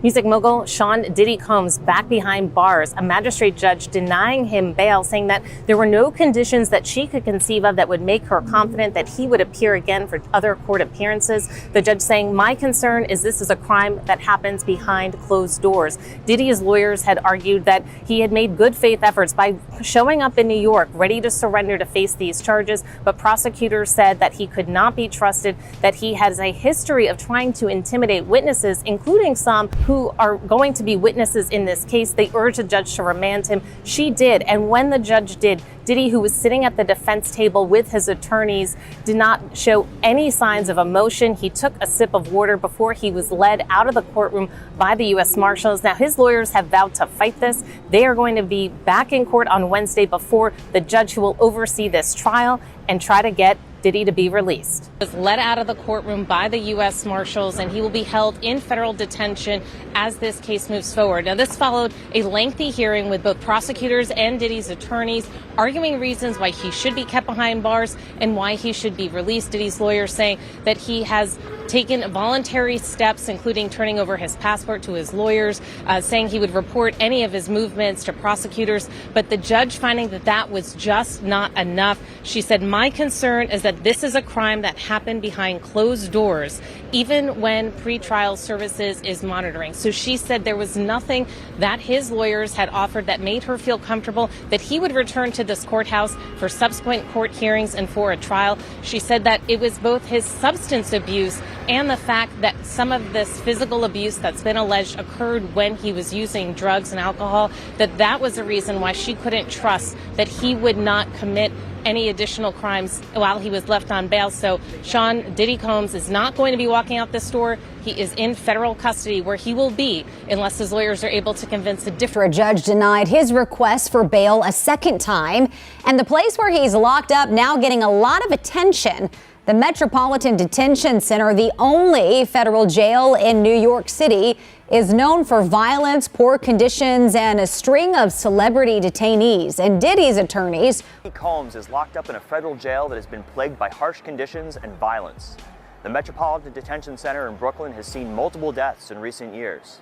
Music mogul Sean Diddy Combs back behind bars, a magistrate judge denying him bail, saying that there were no conditions that she could conceive of that would make her confident that he would appear again for other court appearances. The judge saying, "My concern is this is a crime that happens behind closed doors." Diddy's lawyers had argued that he had made good faith efforts by showing up in New York, ready to surrender to face these charges, but prosecutors said that he could not be trusted, that he has a history of trying to intimidate witnesses, including some who are going to be witnesses in this case. They urged the judge to remand him. She did. And when the judge did, Diddy, who was sitting at the defense table with his attorneys, did not show any signs of emotion. He took a sip of water before he was led out of the courtroom by the U.S. Marshals. Now, his lawyers have vowed to fight this. They are going to be back in court on Wednesday before the judge who will oversee this trial and try to get Diddy to be released. He was led out of the courtroom by the U.S. Marshals, and he will be held in federal detention as this case moves forward. Now, this followed a lengthy hearing with both prosecutors and Diddy's attorneys, arguing reasons why he should be kept behind bars and why he should be released. Diddy's lawyers saying that he has taken voluntary steps, including turning over his passport to his lawyers, saying he would report any of his movements to prosecutors. But the judge finding that that was just not enough. She said, "My concern is that this is a crime that happened behind closed doors, even when pretrial services is monitoring." So she said there was nothing that his lawyers had offered that made her feel comfortable that he would return to this courthouse for subsequent court hearings and for a trial. She said that it was both his substance abuse and the fact that some of this physical abuse that's been alleged occurred when he was using drugs and alcohol, that was the reason why she couldn't trust that he would not commit any additional crimes while he was left on bail. So Sean Diddy Combs is not going to be walking out this door. He is in federal custody, where he will be unless his lawyers are able to convince a different. A judge denied his request for bail a second time, and the place where he's locked up now getting a lot of attention. The Metropolitan Detention Center, the only federal jail in New York City, is known for violence, poor conditions, and a string of celebrity detainees. And Diddy's attorneys. Combs is locked up in a federal jail that has been plagued by harsh conditions and violence. The Metropolitan Detention Center in Brooklyn has seen multiple deaths in recent years.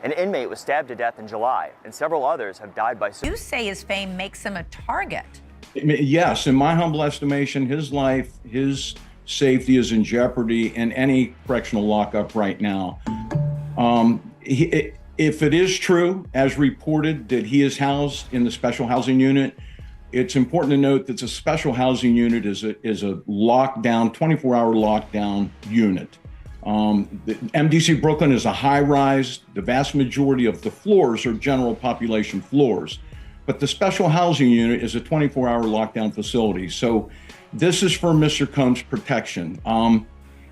An inmate was stabbed to death in July, and several others have died by suicide. You say his fame makes him a target. Yes, in my humble estimation, his life, his safety is in jeopardy in any correctional lockup right now. If it is true, as reported, that he is housed in the special housing unit, it's important to note that the special housing unit is a lockdown, 24-hour lockdown unit. The MDC Brooklyn is a high-rise. The vast majority of the floors are general population floors. But the special housing unit is a 24-hour lockdown facility. So this is for Mr. Combs' protection.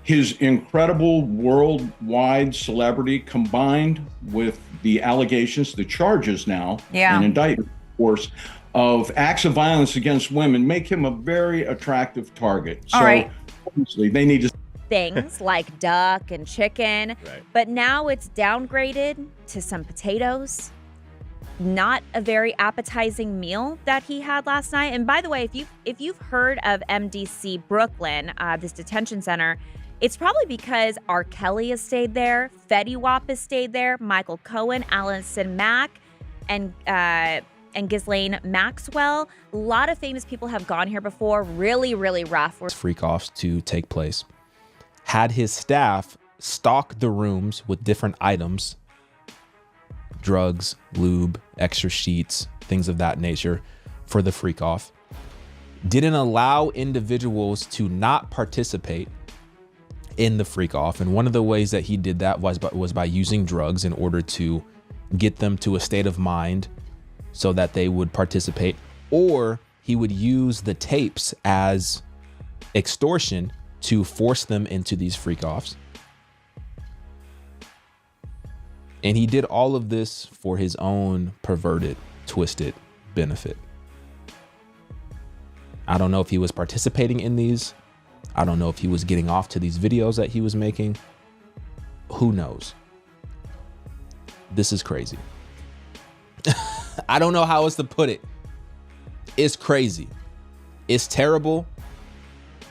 His incredible worldwide celebrity combined with the allegations, the charges now, and indictment, of course, of acts of violence against women make him a very attractive target. All right. Obviously, they need to things like duck and chicken, but now it's downgraded to some potatoes. Not a very appetizing meal that he had last night. And by the way, if you've heard of MDC Brooklyn, this detention center, it's probably because R. Kelly has stayed there, Fetty Wap has stayed there, Michael Cohen, Allison Mack, and Ghislaine Maxwell. A lot of famous people have gone here before. Really, really rough. Freak-offs to take place. Had his staff stock the rooms with different items, drugs, lube, extra sheets, things of that nature for the freak-off. Didn't allow individuals to not participate in the freak-off. And one of the ways that he did that was by using drugs in order to get them to a state of mind so that they would participate, or he would use the tapes as extortion to force them into these freak-offs. And he did all of this for his own perverted, twisted benefit. I don't know if he was participating in these. I don't know if he was getting off to these videos that he was making. Who knows? This is crazy. I don't know how else to put it. It's crazy. It's terrible.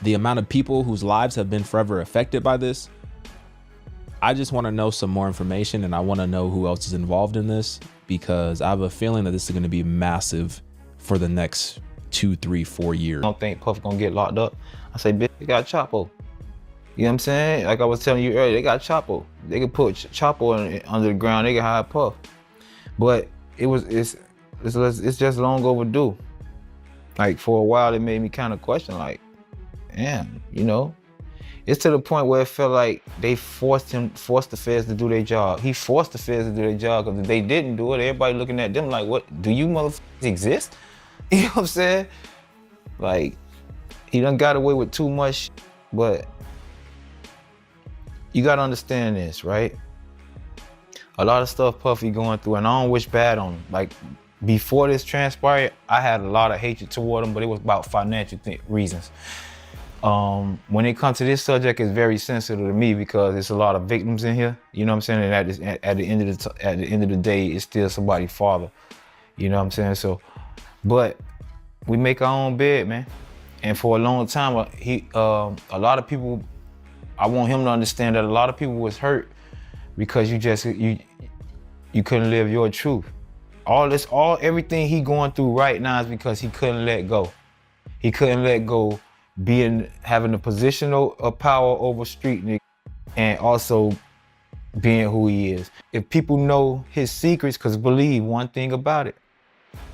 The amount of people whose lives have been forever affected by this. I just want to know some more information, and I want to know who else is involved in this, because I have a feeling that this is going to be massive for the next 2, 3, 4 years. I don't think Puff gonna get locked up. I say, bitch, they got Chapo. You know what I'm saying? Like I was telling you earlier, they got Chapo. They could put Chapo under the ground. They can hire Puff. But it's just long overdue. Like for a while, it made me kind of question, like, damn, you know. It's to the point where it felt like they forced the feds to do their job. He forced the feds to do their job, because if they didn't do it, everybody looking at them like, what, do you motherfuckers exist? You know what I'm saying? Like, he done got away with too much, but you gotta understand this, right? A lot of stuff Puffy going through, and I don't wish bad on him. Like, before this transpired, I had a lot of hatred toward him, but it was about financial reasons. When it comes to this subject, it's very sensitive to me because it's a lot of victims in here. You know what I'm saying? And at the end of the day, it's still somebody's father. You know what I'm saying? So, but we make our own bed, man. And for a long time, a lot of people, I want him to understand that a lot of people was hurt because you couldn't live your truth. Everything he going through right now is because he couldn't let go. He couldn't let go having a position of power over street niggas, and also being who he is. If people know his secrets, because believe one thing about it,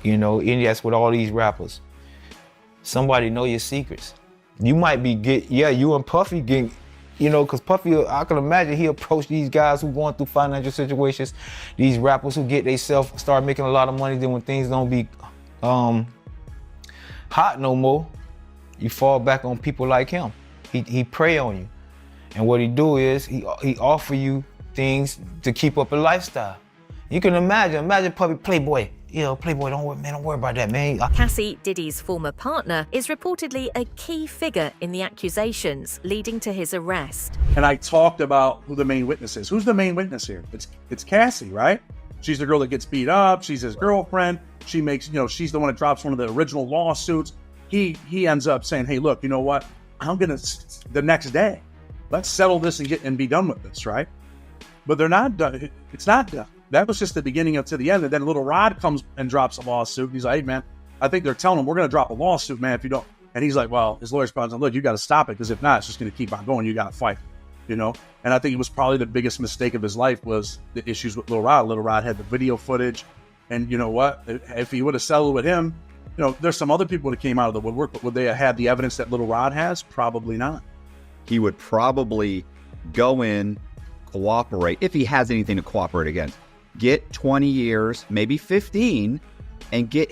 you know, and that's with all these rappers. Somebody know your secrets. You might be you and Puffy getting, you know, because Puffy, I can imagine he approached these guys who going through financial situations, these rappers who get themselves start making a lot of money, then when things don't be hot no more, you fall back on people like him. He prey on you. And what he do is he offer you things to keep up a lifestyle. You can imagine Puffy, Playboy. You know, Playboy, don't worry about that, man. Cassie, Diddy's former partner, is reportedly a key figure in the accusations leading to his arrest. And I talked about who the main witness is. Who's the main witness here? It's Cassie, right? She's the girl that gets beat up. She's his girlfriend. She makes, you know, she's the one that drops one of the original lawsuits. He ends up saying, hey, look, you know what? I'm gonna, the next day, let's settle this and be done with this, right? But they're not done. It's not done. That was just the beginning up to the end. And then Little Rod comes and drops a lawsuit. And he's like, hey, man, I think they're telling him we're going to drop a lawsuit, man, if you don't. And he's like, well, his lawyer's probably like, look, you got to stop it, because if not, it's just going to keep on going. You got to fight, you know? And I think it was probably the biggest mistake of his life was the issues with Little Rod. Little Rod had the video footage. And you know what? If he would have settled with him, you know, there's some other people that came out of the woodwork, but would they have had the evidence that Little Rod has? Probably not. He would probably go in, cooperate, if he has anything to cooperate against. Get 20 years, maybe 15, and get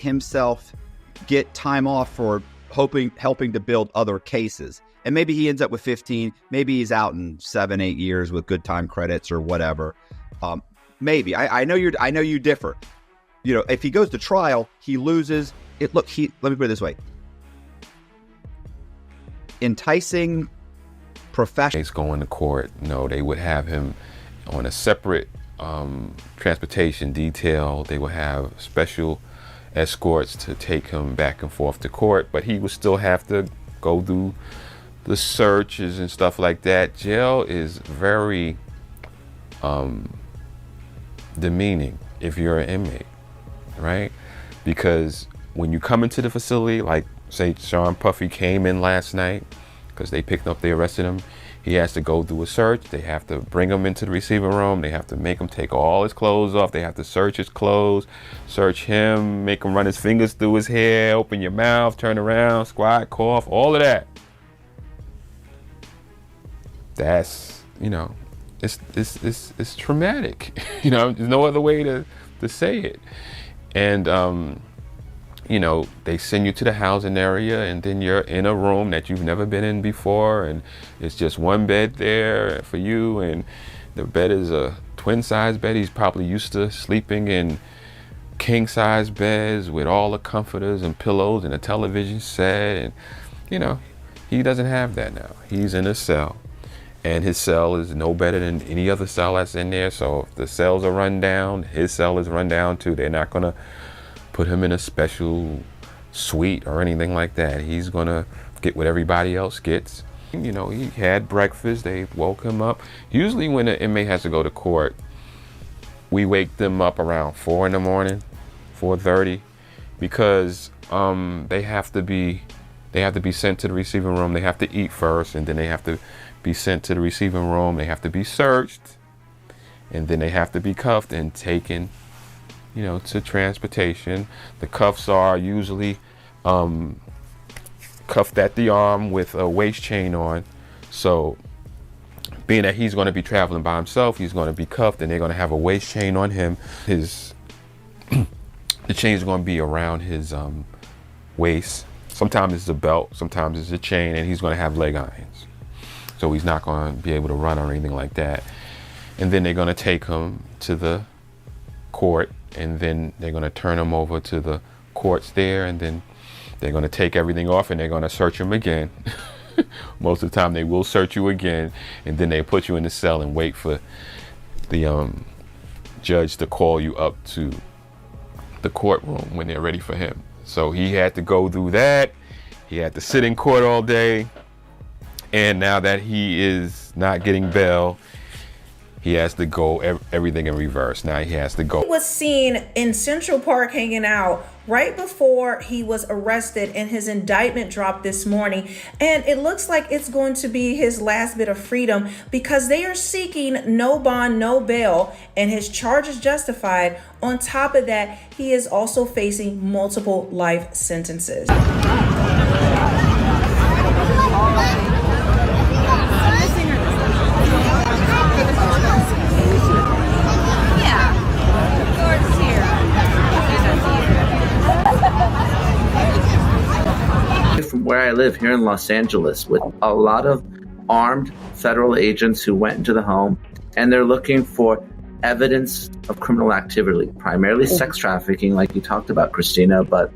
time off for helping to build other cases. And maybe he ends up with 15, maybe he's out in 7, 8 years with good time credits or whatever. Maybe. I know you differ. You know, if he goes to trial, he loses it. Look, let me put it this way. Enticing professionals going to court, no, they would have him on a separate transportation detail. They would have special escorts to take him back and forth to court, but he would still have to go through the searches and stuff like that. Jail is very demeaning if you're an inmate, right? Because when you come into the facility, like say Sean Puffy came in last night because they arrested him. He has to go through a search. They have to bring him into the receiving room. They have to make him take all his clothes off. They have to search his clothes, search him, make him run his fingers through his hair, open your mouth, turn around, squat, cough, all of that. That's, you know, it's traumatic. You know, there's no other way to say it. And you know, they send you to the housing area, and then you're in a room that you've never been in before, and it's just one bed there for you, and the bed is a twin-size bed. He's probably used to sleeping in king-size beds with all the comforters and pillows and a television set, and you know, he doesn't have that now. He's in a cell, and his cell is no better than any other cell that's in there. So if the cells are run down, his cell is run down too. They're not gonna put him in a special suite or anything like that. He's gonna get what everybody else gets. You know, he had breakfast, they woke him up. Usually when an inmate has to go to court, we wake them up around 4 in the morning, 4:30, because they have to be sent to the receiving room. They have to eat first, and then they have to be sent to the receiving room. They have to be searched, and then they have to be cuffed and taken, you know, to transportation. The cuffs are usually cuffed at the arm with a waist chain on. So being that he's going to be traveling by himself, he's going to be cuffed, and they're going to have a waist chain on him. The chain is going to be around his waist. Sometimes it's a belt, sometimes it's a chain, and he's going to have leg irons. So he's not going to be able to run or anything like that. And then they're going to take him to the court, and then they're going to turn him over to the courts there, and then they're going to take everything off, and they're going to search him again. Most of the time they will search you again, and then they put you in the cell and wait for the judge to call you up to the courtroom when they're ready for him. So he had to go through that. He had to sit in court all day. And now that he is not getting bail, he has to go everything in reverse. Now he has to go. He was seen in Central Park hanging out right before he was arrested, and his indictment dropped this morning. And it looks like it's going to be his last bit of freedom, because they are seeking no bond, no bail, and his charge is justified. On top of that, he is also facing multiple life sentences. From where I live here in Los Angeles, with a lot of armed federal agents who went into the home, and they're looking for evidence of criminal activity, primarily sex trafficking, like you talked about, Christina, but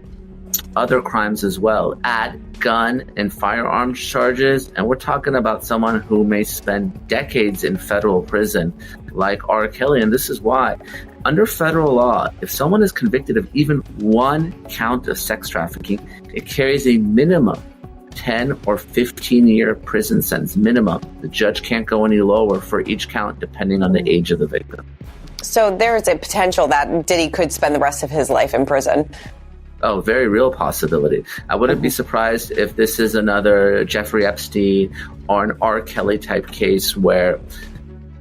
other crimes as well. Add gun and firearms charges, and we're talking about someone who may spend decades in federal prison, like R. Kelly. And this is why, under federal law, if someone is convicted of even one count of sex trafficking, it carries a minimum 10 or 15-year prison sentence minimum. The judge can't go any lower for each count, depending on the age of the victim. So there is a potential that Diddy could spend the rest of his life in prison. Oh, very real possibility. I wouldn't be surprised if this is another Jeffrey Epstein or an R. Kelly type case, where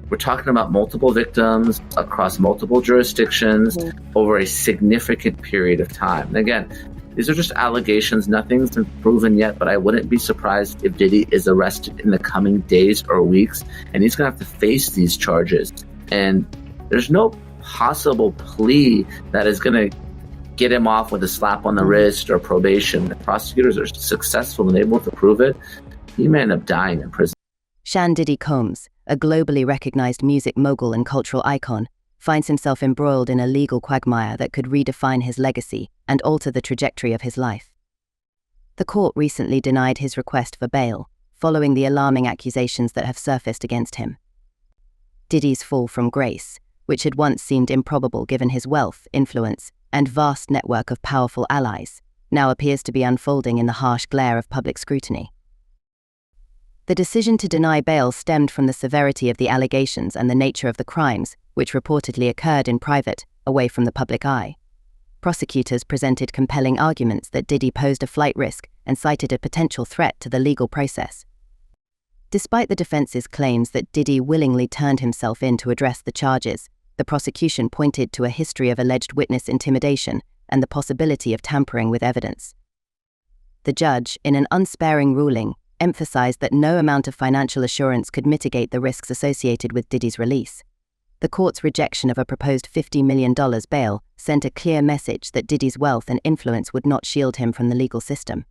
we're talking about multiple victims across multiple jurisdictions over a significant period of time. And again, these are just allegations. Nothing's been proven yet, but I wouldn't be surprised if Diddy is arrested in the coming days or weeks, and he's going to have to face these charges. And there's no possible plea that is going to get him off with a slap on the wrist or probation. If prosecutors are successful and able to prove it, he may end up dying in prison. Shan Diddy Combs, a globally recognized music mogul and cultural icon, finds himself embroiled in a legal quagmire that could redefine his legacy and alter the trajectory of his life. The court recently denied his request for bail, following the alarming accusations that have surfaced against him. Diddy's fall from grace, which had once seemed improbable given his wealth, influence, and vast network of powerful allies, now appears to be unfolding in the harsh glare of public scrutiny. The decision to deny bail stemmed from the severity of the allegations and the nature of the crimes, which reportedly occurred in private, away from the public eye. Prosecutors presented compelling arguments that Diddy posed a flight risk and cited a potential threat to the legal process. Despite the defense's claims that Diddy willingly turned himself in to address the charges, the prosecution pointed to a history of alleged witness intimidation and the possibility of tampering with evidence. The judge, in an unsparing ruling, emphasized that no amount of financial assurance could mitigate the risks associated with Diddy's release. The court's rejection of a proposed $50 million bail sent a clear message that Diddy's wealth and influence would not shield him from the legal system.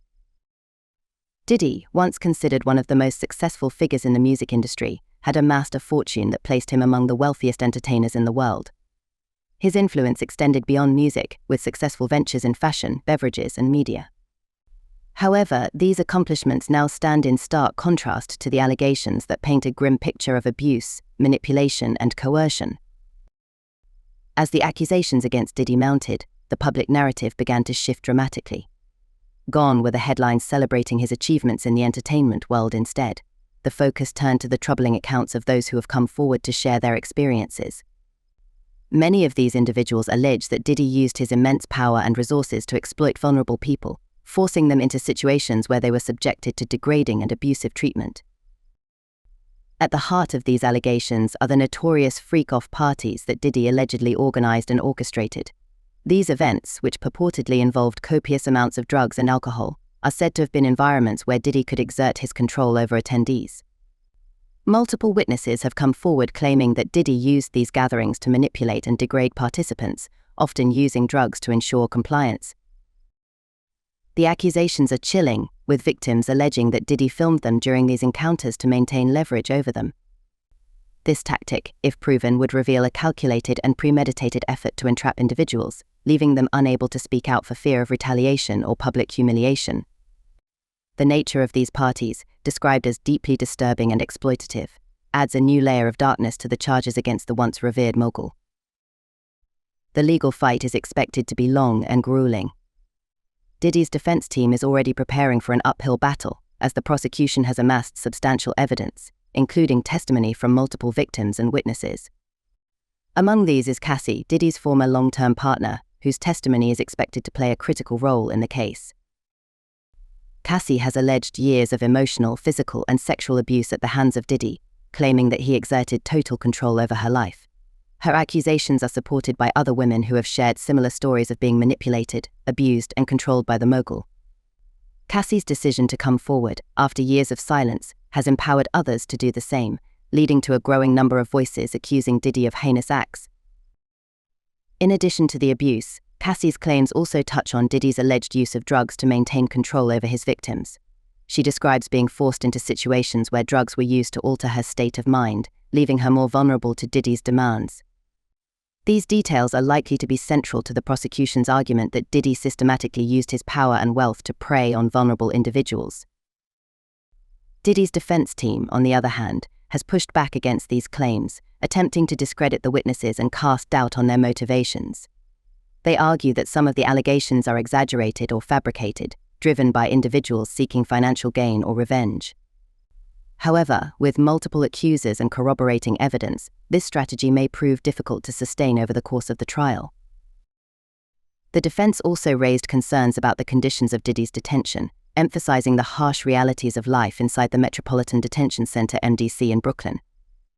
Diddy, once considered one of the most successful figures in the music industry, had amassed a fortune that placed him among the wealthiest entertainers in the world. His influence extended beyond music, with successful ventures in fashion, beverages, and media. However, these accomplishments now stand in stark contrast to the allegations that paint a grim picture of abuse, manipulation, and coercion. As the accusations against Diddy mounted, the public narrative began to shift dramatically. Gone were the headlines celebrating his achievements in the entertainment world instead. the focus turned to the troubling accounts of those who have come forward to share their experiences. Many of these individuals allege that Diddy used his immense power and resources to exploit vulnerable people, forcing them into situations where they were subjected to degrading and abusive treatment. At the heart of these allegations are the notorious freak-off parties that Diddy allegedly organized and orchestrated. These events, which purportedly involved copious amounts of drugs and alcohol, are said to have been environments where Diddy could exert his control over attendees. Multiple witnesses have come forward claiming that Diddy used these gatherings to manipulate and degrade participants, often using drugs to ensure compliance. The accusations are chilling, with victims alleging that Diddy filmed them during these encounters to maintain leverage over them. This tactic, if proven, would reveal a calculated and premeditated effort to entrap individuals, leaving them unable to speak out for fear of retaliation or public humiliation. The nature of these parties, described as deeply disturbing and exploitative, adds a new layer of darkness to the charges against the once revered mogul. The legal fight is expected to be long and grueling. Diddy's defense team is already preparing for an uphill battle, as the prosecution has amassed substantial evidence, including testimony from multiple victims and witnesses. Among these is Cassie, Diddy's former long-term partner, whose testimony is expected to play a critical role in the case. Cassie has alleged years of emotional, physical, and sexual abuse at the hands of Diddy, claiming that he exerted total control over her life. Her accusations are supported by other women who have shared similar stories of being manipulated, abused, and controlled by the mogul. Cassie's decision to come forward, after years of silence, has empowered others to do the same, leading to a growing number of voices accusing Diddy of heinous acts. In addition to the abuse, Cassie's claims also touch on Diddy's alleged use of drugs to maintain control over his victims. She describes being forced into situations where drugs were used to alter her state of mind, leaving her more vulnerable to Diddy's demands. These details are likely to be central to the prosecution's argument that Diddy systematically used his power and wealth to prey on vulnerable individuals. Diddy's defense team, on the other hand, has pushed back against these claims, attempting to discredit the witnesses and cast doubt on their motivations. They argue that some of the allegations are exaggerated or fabricated, driven by individuals seeking financial gain or revenge. However, with multiple accusers and corroborating evidence, this strategy may prove difficult to sustain over the course of the trial. The defense also raised concerns about the conditions of Diddy's detention, emphasizing the harsh realities of life inside the Metropolitan Detention Center (MDC) in Brooklyn.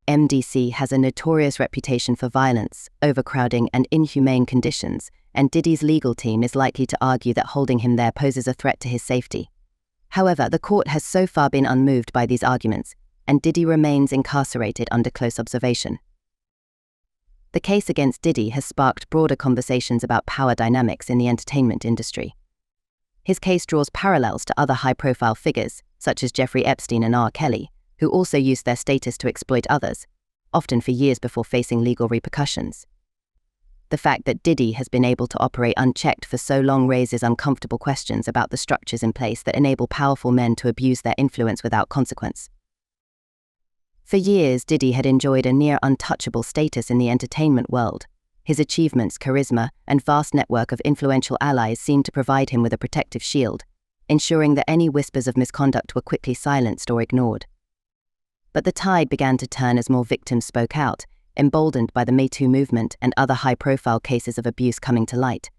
MDC has a notorious reputation for violence, overcrowding, and inhumane conditions, and Diddy's legal team is likely to argue that holding him there poses a threat to his safety. However, the court has so far been unmoved by these arguments, and Diddy remains incarcerated under close observation. The case against Diddy has sparked broader conversations about power dynamics in the entertainment industry. His case draws parallels to other high-profile figures, such as Jeffrey Epstein and R. Kelly, who also used their status to exploit others, often for years before facing legal repercussions. The fact that Diddy has been able to operate unchecked for so long raises uncomfortable questions about the structures in place that enable powerful men to abuse their influence without consequence. For years, Diddy had enjoyed a near untouchable status in the entertainment world. His achievements, charisma, and vast network of influential allies seemed to provide him with a protective shield, ensuring that any whispers of misconduct were quickly silenced or ignored. But the tide began to turn as more victims spoke out, emboldened by the Me Too movement and other high-profile cases of abuse coming to light.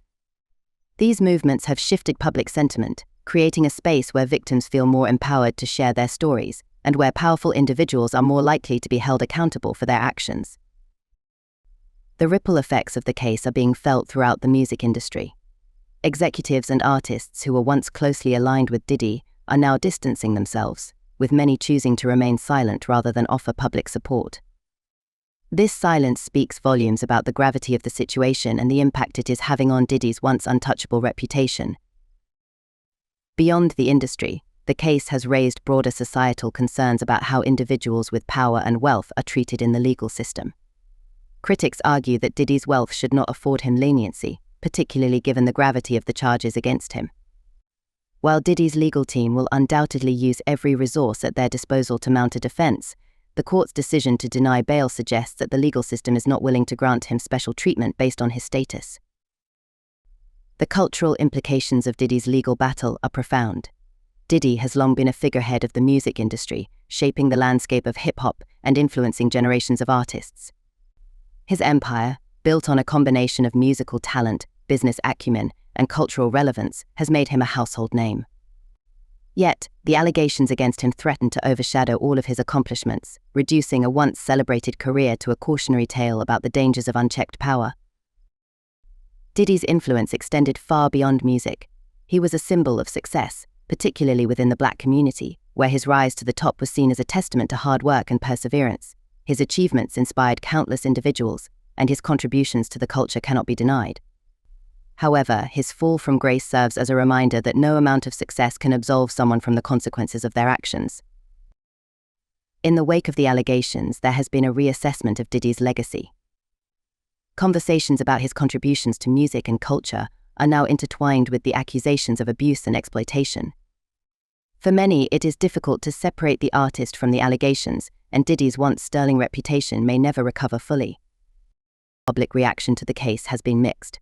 These movements have shifted public sentiment, creating a space where victims feel more empowered to share their stories, and where powerful individuals are more likely to be held accountable for their actions. The ripple effects of the case are being felt throughout the music industry. Executives and artists who were once closely aligned with Diddy are now distancing themselves, with many choosing to remain silent rather than offer public support. This silence speaks volumes about the gravity of the situation and the impact it is having on Diddy's once untouchable reputation. Beyond the industry, the case has raised broader societal concerns about how individuals with power and wealth are treated in the legal system. Critics argue that Diddy's wealth should not afford him leniency, particularly given the gravity of the charges against him. While Diddy's legal team will undoubtedly use every resource at their disposal to mount a defense, the court's decision to deny bail suggests that the legal system is not willing to grant him special treatment based on his status. The cultural implications of Diddy's legal battle are profound. Diddy has long been a figurehead of the music industry, shaping the landscape of hip-hop and influencing generations of artists. His empire, built on a combination of musical talent, business acumen, and cultural relevance, has made him a household name. Yet, the allegations against him threaten to overshadow all of his accomplishments, reducing a once celebrated career to a cautionary tale about the dangers of unchecked power. Diddy's influence extended far beyond music. He was a symbol of success, particularly within the Black community, where his rise to the top was seen as a testament to hard work and perseverance. His achievements inspired countless individuals, and his contributions to the culture cannot be denied. However, his fall from grace serves as a reminder that no amount of success can absolve someone from the consequences of their actions. In the wake of the allegations, there has been a reassessment of Diddy's legacy. Conversations about his contributions to music and culture are now intertwined with the accusations of abuse and exploitation. For many, it is difficult to separate the artist from the allegations, and Diddy's once sterling reputation may never recover fully. Public reaction to the case has been mixed.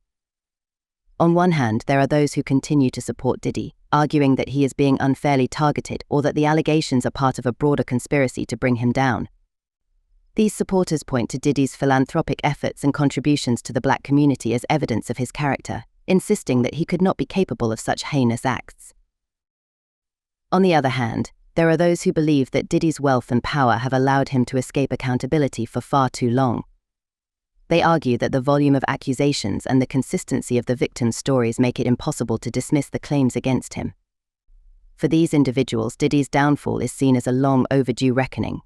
On one hand, there are those who continue to support Diddy, arguing that he is being unfairly targeted or that the allegations are part of a broader conspiracy to bring him down. These supporters point to Diddy's philanthropic efforts and contributions to the Black community as evidence of his character, insisting that he could not be capable of such heinous acts. On the other hand, there are those who believe that Diddy's wealth and power have allowed him to escape accountability for far too long. They argue that the volume of accusations and the consistency of the victims' stories make it impossible to dismiss the claims against him. For these individuals, Diddy's downfall is seen as a long overdue reckoning.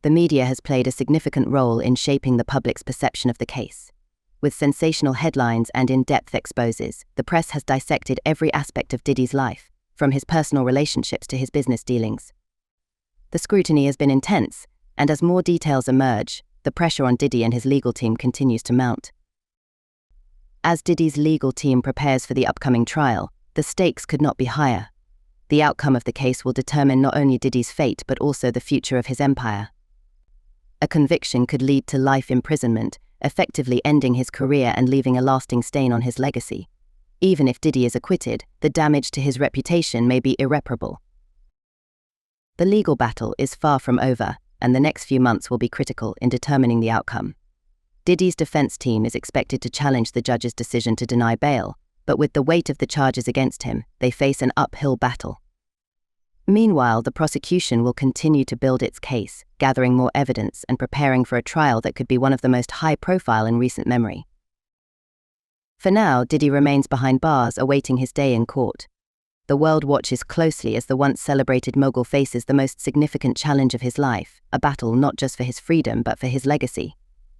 The media has played a significant role in shaping the public's perception of the case. With sensational headlines and in-depth exposes, the press has dissected every aspect of Diddy's life, from his personal relationships to his business dealings. The scrutiny has been intense, and as more details emerge, the pressure on Diddy and his legal team continues to mount. As Diddy's legal team prepares for the upcoming trial, the stakes could not be higher. The outcome of the case will determine not only Diddy's fate but also the future of his empire. A conviction could lead to life imprisonment, effectively ending his career and leaving a lasting stain on his legacy. Even if Diddy is acquitted, the damage to his reputation may be irreparable. The legal battle is far from over, and the next few months will be critical in determining the outcome. Diddy's defense team is expected to challenge the judge's decision to deny bail, but with the weight of the charges against him, they face an uphill battle. Meanwhile, the prosecution will continue to build its case, gathering more evidence and preparing for a trial that could be one of the most high-profile in recent memory. For now, Diddy remains behind bars awaiting his day in court. The world watches closely as the once celebrated mogul faces the most significant challenge of his life, a battle not just for his freedom but for his legacy.